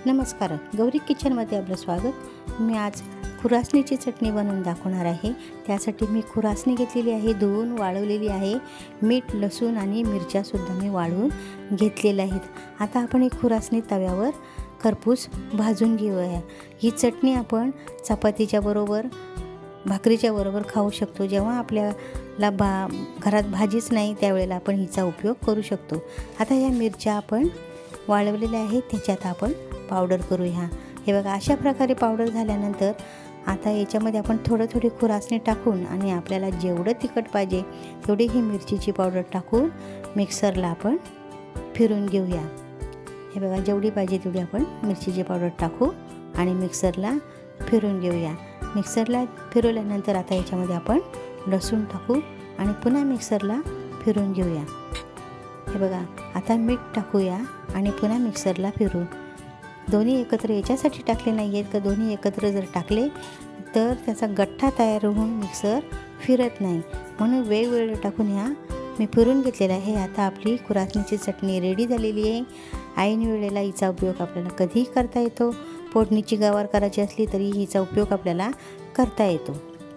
नमस्कार, गौरी किचनमध्ये आपलं स्वागत। मी आज खुरासणीची चटणी बनवून दाखवणार आहे। त्यासाठी मी खुरासणी घेतलेली आहे, धुवून वाळवलेली आहे। मीठ, लसूण आणि मिरच्यासुद्धा मी वाळवून घेतलेल्या आहेत। आता आपण ही खुरासणी तव्यावर खरपूस भाजून घेऊया। ही चटणी आपण चपातीच्या बरोबर, भाकरीच्या बरोबर खाऊ शकतो। जेव्हा आपल्याला घरात भाजीच नाही त्यावेळेला आपण हिचा उपयोग करू शकतो। आता या मिरच्या आपण वाळवलेल्या आहेत, त्याच्यात आपण पावडर करूया। हे बघा, अशा प्रकारे पावडर झाल्यानंतर आता याच्यामध्ये आपण थोडी खुरासणी टाकून आणि आपल्याला जेवढं तिखट पाहिजे तेवढी ही मिरचीची पावडर टाकून मिक्सरला आपण फिरून घेऊया। हे बघा, जेवढी पाहिजे तेवढी आपण मिरचीची पावडर टाकू आणि मिक्सरला फिरून घेऊया। मिक्सरला फिरवल्यानंतर आता याच्यामध्ये आपण लसूण टाकू आणि पुन्हा मिक्सरला फिरून घेऊया। हे बघा, आता मीठ टाकूया आणि पुन्हा मिक्सरला फिरू। दोन्ही एकत्र याच्यासाठी टाकले नाही आहेत का दोन्ही एकत्र जर टाकले तर त्याचा गठ्ठा तयार होऊन मिक्सर फिरत नाही, म्हणून वेगवेगळे टाकून ह्या मी फिरून घेतलेला आहे। आता आपली खुरासणीची चटणी रेडी झालेली आहे। ऐन वेळेला हिचा उपयोग आपल्याला कधीही करता येतो। फोडणीची गवार करायची असली तरी हिचा उपयोग आपल्याला करता येतो।